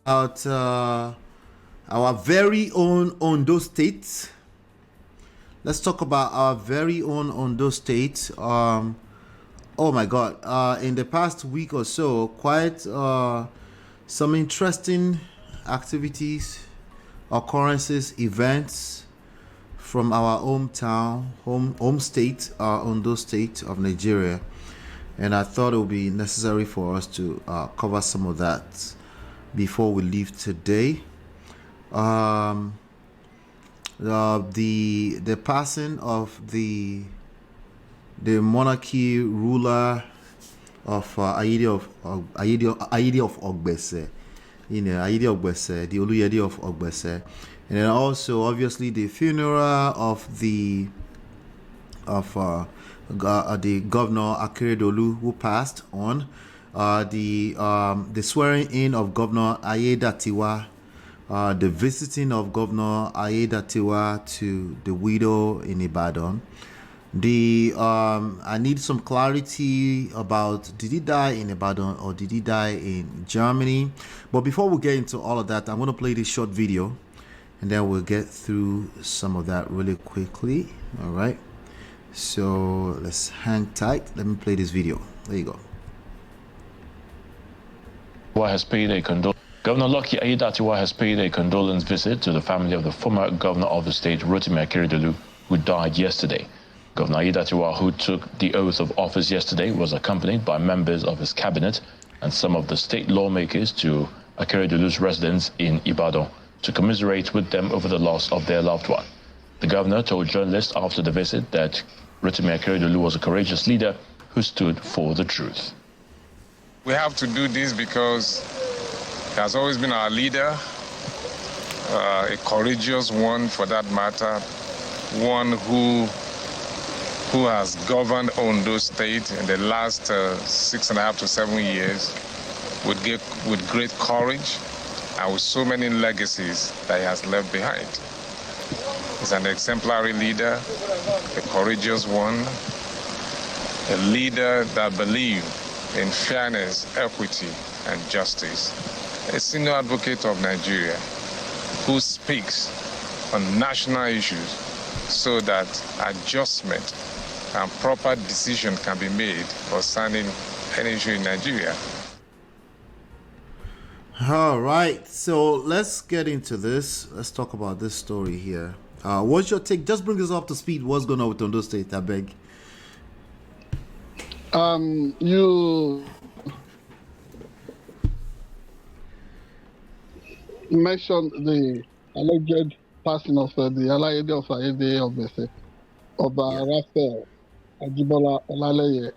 our very own Ondo State. Let's talk about our very own Ondo State. Oh my God! In the past week or so, quite some interesting activities, occurrences, events from our hometown, home state, Ondo State of Nigeria, and I thought it would be necessary for us to cover some of that before we leave today. The passing of the monarchy ruler of Ayede of Ogbese, Ayede Ogbese, the Oluyede of Ogbese, and then also obviously the funeral of the governor Aketi who passed on, the swearing in of Governor Aiyedatiwa, the visiting of Governor Aiyedatiwa to the widow in Ibadan. I need some clarity about, did he die in Ibadan or did he die in Germany? But before we get into all of that, I'm going to play this short video and then we'll get through some of that really quickly. All right, so let's hang tight. Let me play this video. There you go. Has paid a Governor Lucky Aiyedatiwa has paid a condolence visit to the family of the former governor of the state, Rotimi Akeredolu, who died yesterday. Governor Aiyedatiwa, who took the oath of office yesterday, was accompanied by members of his cabinet and some of the state lawmakers to Akeredolu's residence in Ibadan to commiserate with them over the loss of their loved one. The governor told journalists after the visit that Rotimi Akeredolu was a courageous leader who stood for the truth. We have to do this because he has always been our leader, a courageous one for that matter, one who has governed Ondo State in the last 6.5 to 7 years with great courage and with so many legacies that he has left behind. He's an exemplary leader, a courageous one, a leader that believed in fairness, equity, and justice. A senior advocate of Nigeria who speaks on national issues so that adjustment and proper decision can be made concerning any issue in Nigeria. All right, so let's get into this. Let's talk about this story here. What's your take? Just bring us up to speed. What's going on with Ondo State, I beg? You mentioned the alleged passing of the Oluyede of Ayede Ogbese, Raphael Ajibola Oluyede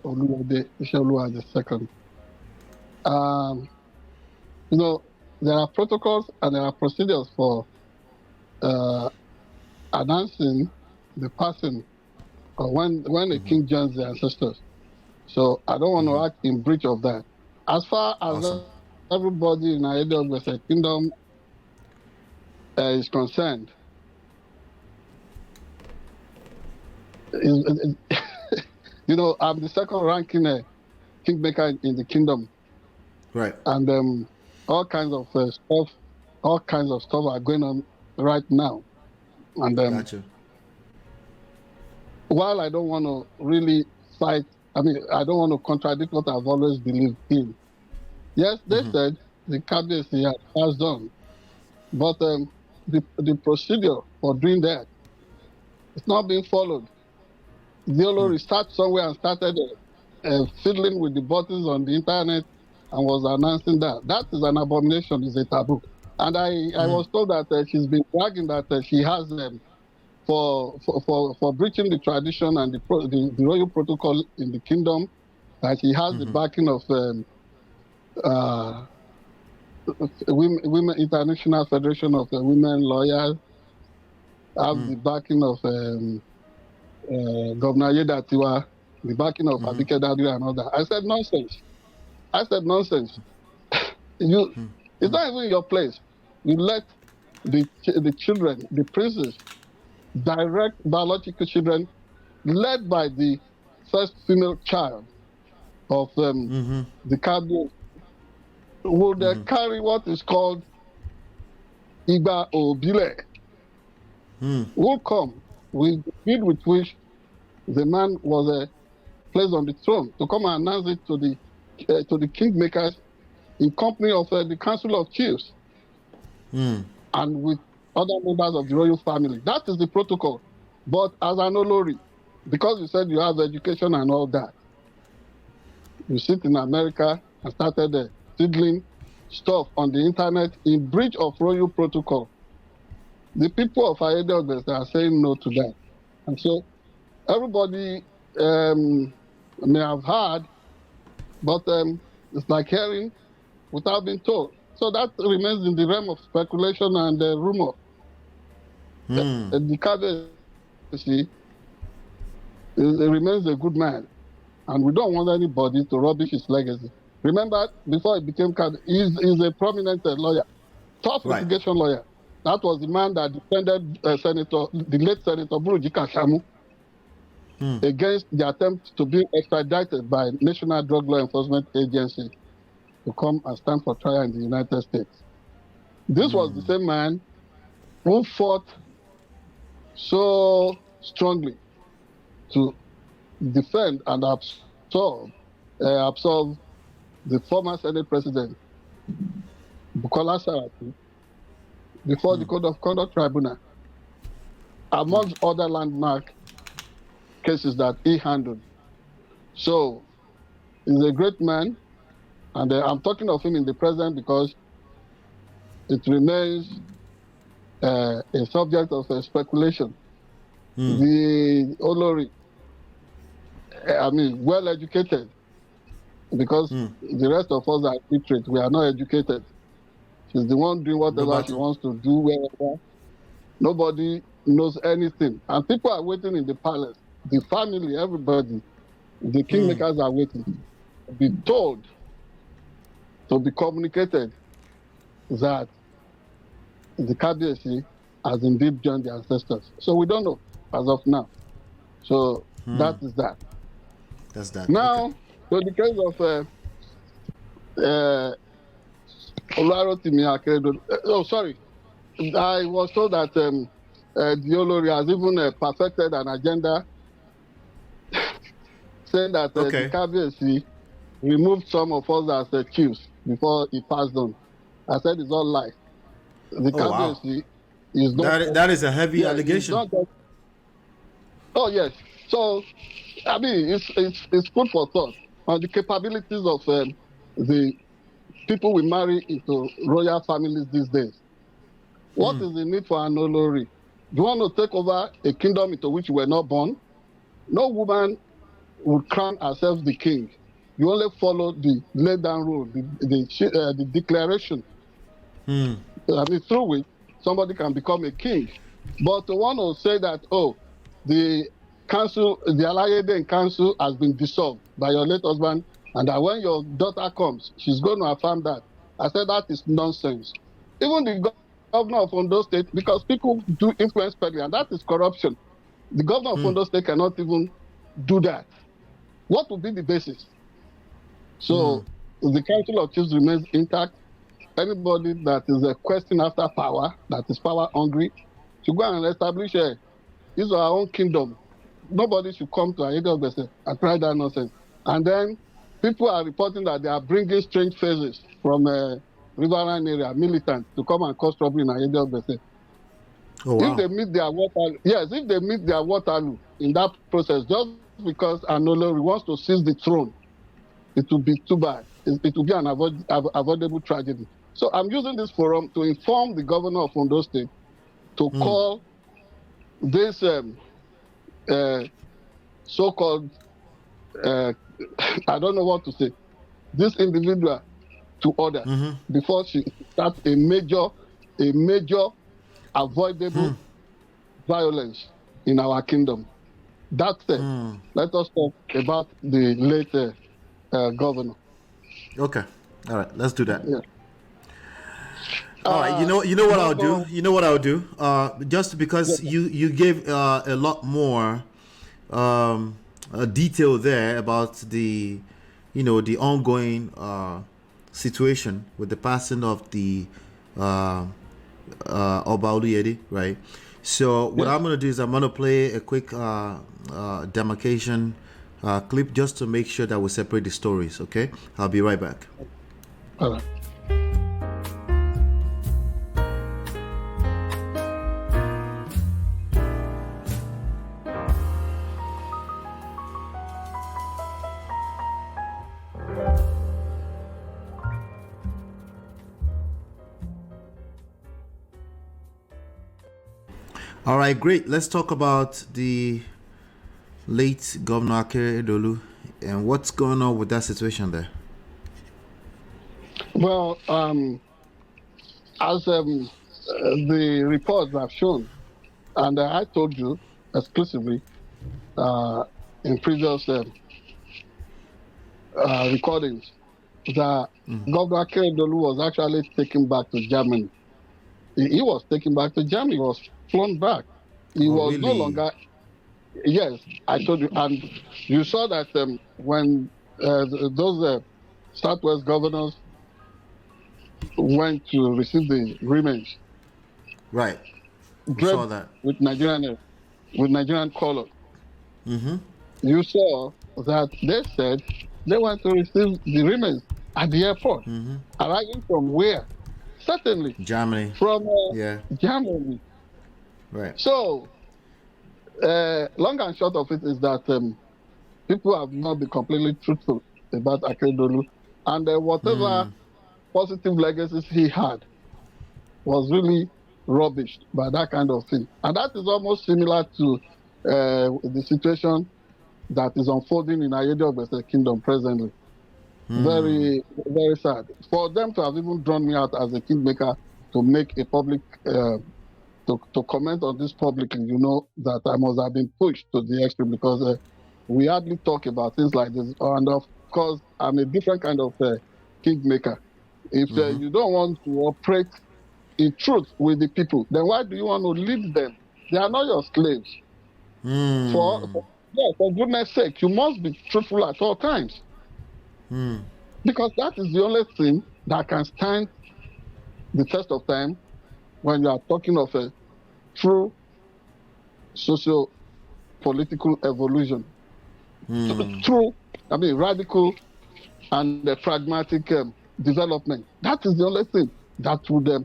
II. There are protocols and there are procedures for announcing the passing or when a king joins the ancestors. So I don't want to act in breach of that. As far as everybody in Ayede Ogbese Kingdom is concerned, I'm the second ranking kingmaker in the kingdom. Right. And all kinds of stuff are going on right now. And Gotcha. While I don't want to really fight, I don't want to contradict what I've always believed in. Yes, they said the cabinet had passed on, but the procedure for doing that is not being followed. Diolo researched somewhere and started fiddling with the buttons on the internet and was announcing that. That is an abomination, is a taboo. And I was told that she's been bragging that she has for breaching the tradition and the royal protocol in the kingdom, that she has the backing of Women International Federation of Women Lawyers, have the backing of Governor Aiyedatiwa, the backing of Aketi and all that. I said nonsense. It's not even your place. You let the children, the princes, direct biological children, led by the first female child of the cabinet, would carry what is called Igba Obile, will come with the speed with which the man was placed on the throne to come and announce it to the kingmakers in company of the Council of Chiefs and with other members of the royal family. That is the protocol. But as an Olori, because you said you have education and all that, you sit in America and started fiddling stuff on the internet in breach of royal protocol. The people of Ayede are saying no to that. And so everybody may have heard, but it's like hearing without being told. So that remains in the realm of speculation and rumor. The Kabiyesi remains a good man, and we don't want anybody to rubbish his legacy. Remember, before he became he's a prominent lawyer, top litigation lawyer. That was the man that defended the late Senator Buruji Kashamu against the attempt to be extradited by National Drug Law Enforcement Agency to come and stand for trial in the United States. This was the same man who fought so strongly to defend and absolve the former Senate President, Bukola Saraki, before the Code of Conduct Tribunal, amongst other landmark cases that he handled. So, he's a great man, and I'm talking of him in the present because it remains a subject of speculation. The Olori, well educated, because the rest of us are illiterate. We are not educated. She's the one doing whatever she wants to do wherever. Nobody knows anything. And people are waiting in the palace. The family, everybody, the kingmakers are waiting to be told, to be communicated that the Kabiyesi has indeed joined the ancestors. So we don't know as of now. So that is that. That's that. Now, so the case of Oluyede Akeredolu. Oh, sorry. I was told that the Olori has even perfected an agenda saying that the Kabiyesi removed some of us as chiefs before he passed on. I said it's all lies. The Kabiyesi is not. That is a heavy allegation. Oh yes. So it's food for thought on the capabilities of the people we marry into royal families these days. What is the need for an Olori? Do you want to take over a kingdom into which you were not born? No woman would crown herself the king. You only follow the laid down rule, the declaration. Through which somebody can become a king. But to want to say that, the council, the Ayede council has been dissolved by your late husband, and that when your daughter comes, she's going to affirm that. I said that is nonsense. Even the governor of Ondo State, because people do influence peddling, and that is corruption. The governor of Ondo State cannot even do that. What would be the basis? So the Council of Chiefs remains intact. Anybody that is a question after power, that is power hungry, should go and establish his or our own kingdom. Nobody should come to Aiyedatiwa and try that nonsense. And then people are reporting that they are bringing strange faces from riverine area, militants, to come and cause trouble in Aiyedatiwa. Oh, wow. If they meet their Waterloo in that process, just because an Olori wants to seize the throne, it will be too bad. It will be an avoidable tragedy. So I'm using this forum to inform the governor of Ondo State to call this so-called, I don't know what to say, this individual to order before she starts a major avoidable violence in our kingdom. That said, let us talk about the late governor. Okay. All right. Let's do that. Yeah. All right. You know what I'll do? You know what I'll do? Just because you gave a lot more detail there about the ongoing situation with the passing of the Oba Oluyede, right? So what I'm going to do is I'm going to play a quick demarcation clip just to make sure that we separate the stories, okay? I'll be right back. All right. All right, great. Let's talk about the late Governor Akeredolu and what's going on with that situation there. Well, as the reports have shown, and I told you exclusively in previous recordings that Governor Akeredolu was actually taken back to Germany. He was taken back to Germany. He was flown back. He was really? no longer. Yes, I told you, and you saw that when those Southwest governors went to receive the remains. Right. We saw that with Nigerian color. Mm-hmm. You saw that they said they went to receive the remains at the airport, arriving from where? Certainly Germany. From Germany. Right. So, long and short of it is that people have not been completely truthful about Akeredolu, and whatever positive legacies he had was really rubbish by that kind of thing. And that is almost similar to the situation that is unfolding in Ayede Ogbese Kingdom presently. Very, very sad. For them to have even drawn me out as a kingmaker to make a public, to comment on this publicly, you know that I must have been pushed to the extreme because we hardly talk about things like this. And of course, I'm a different kind of kingmaker. If you don't want to operate in truth with the people, then why do you want to lead them? They are not your slaves. For goodness sake, you must be truthful at all times. Because that is the only thing that can stand the test of time when you are talking of a true socio-political evolution. True, radical and pragmatic development. That is the only thing that would, that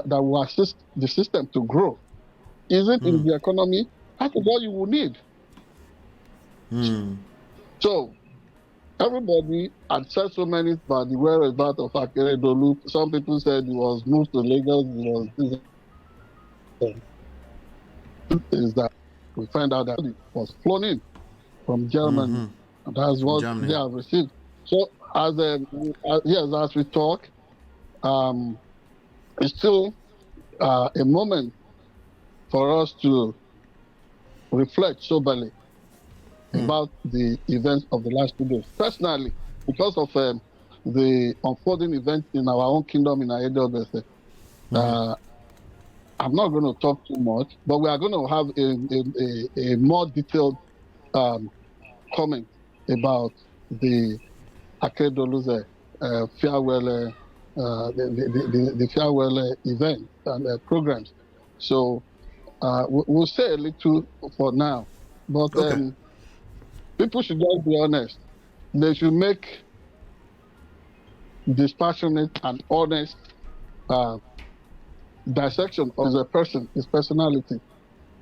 will assist the system to grow. Is it in the economy? That is what you will need. So, everybody had said so many about the whereabouts of Akeredolu. Some people said he was moved to Lagos. Is that we find out that he was flown in from Germany. And that's what they have received. So, as we talk, it's still a moment for us to reflect soberly about the events of the last 2 days. Personally, because of the unfolding events in our own kingdom in Ayede Ogbese, I'm not going to talk too much, but we are going to have a more detailed comment about the Akeredolu's farewell, the farewell event and programs. So we'll say a little for now, but people should just be honest. They should make dispassionate and honest dissection of the person, his personality.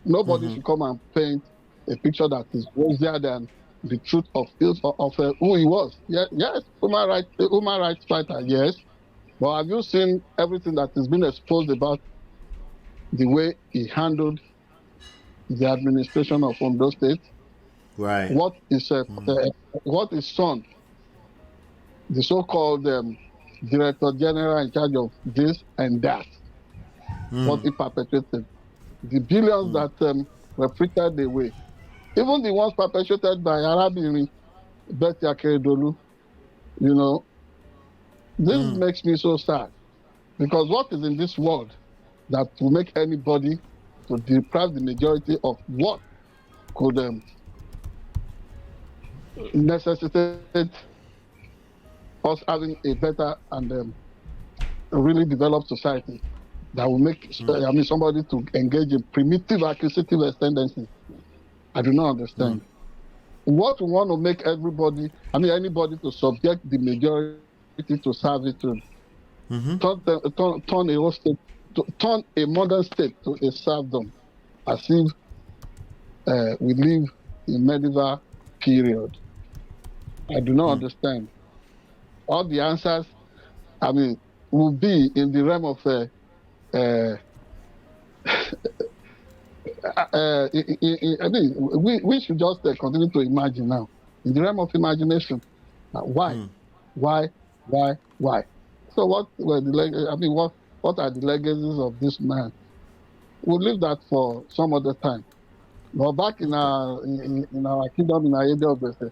Nobody should come and paint a picture that is rosier than the truth of who he was. Yes, human rights fighter, yes. But have you seen everything that has been exposed about the way he handled the administration of Ondo State? Right. What his son, the so-called Director General in charge of this and that, what he perpetrated, the billions that were frittered away, even the ones perpetrated by Arabini, Betty Akeredolu, you know, this makes me so sad. Because what is in this world that will make anybody to deprive the majority of what could necessitate us having a better and really developed society? that will make somebody to engage in primitive acquisitive tendencies. I do not understand. What we want to make anybody to subject the majority to servitude, turn a whole state, turn a modern state to a serfdom, as if we live in medieval period. I do not understand. All the answers, will be in the realm of we should just continue to imagine now. In the realm of imagination, why? So what were what are the legacies of this man? We'll leave that for some other time. But back in our kingdom in Ayede Ogbese,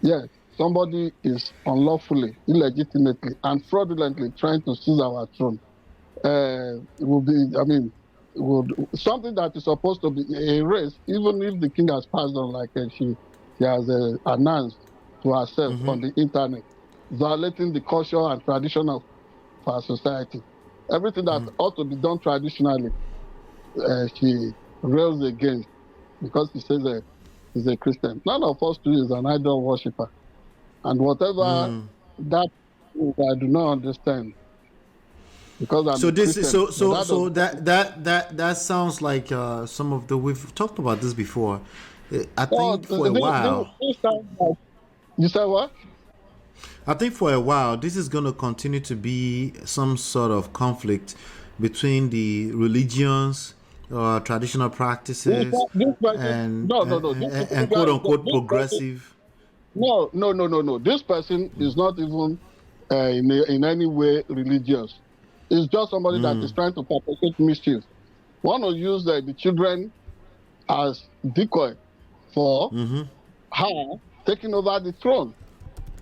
yes, somebody is unlawfully, illegitimately, and fraudulently trying to seize our throne. It will be, something that is supposed to be a race, even if the king has passed on, like she has announced to herself on the internet, violating the culture and tradition of our society. Everything that ought to be done traditionally, she rails against because she says he's a Christian. None of us too is an idol worshiper. And whatever that is, I do not understand. Because I'm that sounds like some of the we've talked about this before. I think for a while. You said what? I think for a while this is going to continue to be some sort of conflict between the religions, traditional practices, and quote unquote progressive. No. This person is not even in any way religious. It's just somebody that is trying to perpetrate mischief. Want to use the children as decoy for her taking over the throne.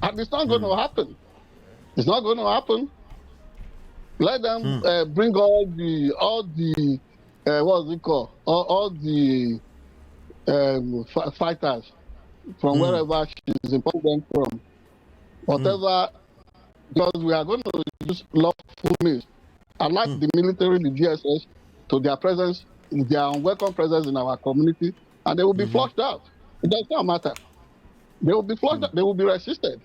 And it's not going to happen. It's not going to happen. Let them bring all the what's it called? All the fighters from wherever she's importing them from. Whatever, because we are going to use lawful means. I like the military, the DSS, to their presence, their unwelcome presence in our community, and they will be flushed out. It does not matter. They will be flushed out. They will be resisted.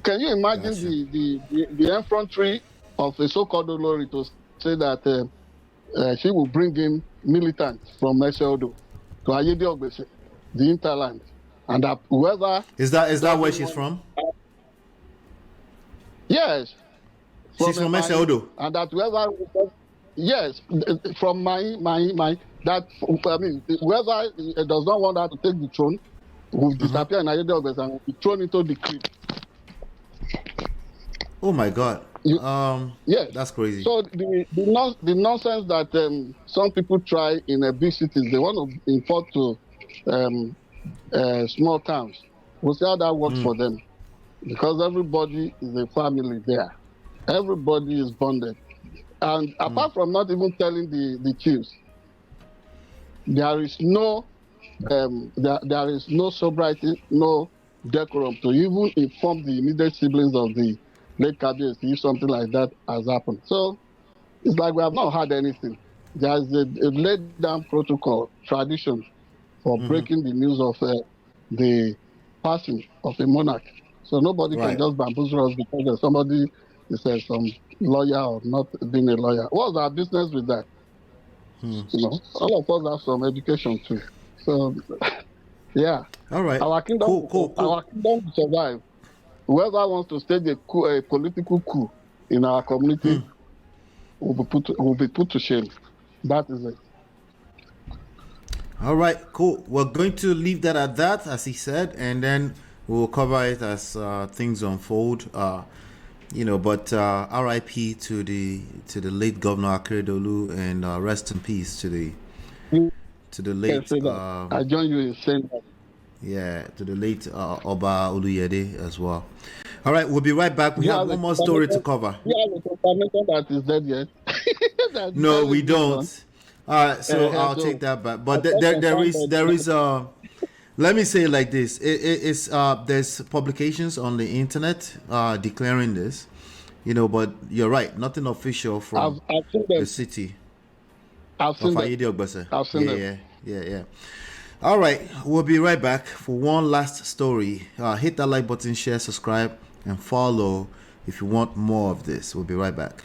Can you imagine the infantry of a so-called Olori to say that she will bring in militants from Meseodo to Ayede Ogbese, the hinterland, and that whoever is that where she's from? Yes. She's from Meseodo. And that whoever, yes, from whoever does not want her to take the throne will disappear in Ayede Ogbese and will be thrown into the creek. Oh my God. Yes. That's crazy. So the nonsense that some people try in big cities, they want to import to small towns. We'll see how that works for them. Because everybody is a family there. Everybody is bonded. And apart from not even telling the chiefs, there is no sobriety, no decorum to even inform the immediate siblings of the late Kabiyesi if something like that has happened. So it's like we have not had anything. There's a laid down protocol, tradition for breaking the news of the passing of a monarch. So nobody can just bamboozle us because somebody is some lawyer or not being a lawyer. What's our business with that? All of us have some education too. So yeah. All right. Our kingdom, cool. Our kingdom will survive. Whoever wants to stage a political coup in our community will be put to shame. That is it. All right, cool. We're going to leave that at that, as he said, and then we'll cover it as things unfold. But R.I.P. to the late Governor Akeredolu, and rest in peace to the late. I join you in saying that. Yeah, to the late Oba Oluyede as well. All right, we'll be right back. We have one more story to cover. We have a confirmation that is dead yet. No, we don't. So I'll take that back. But there is let me say it like this. There's publications on the internet declaring this, But you're right. Nothing official from I've seen them. the city I've of seen them. Ayede Ogbese. I've seen them. Yeah. All right, we'll be right back for one last story. Hit that like button, share, subscribe, and follow if you want more of this. We'll be right back.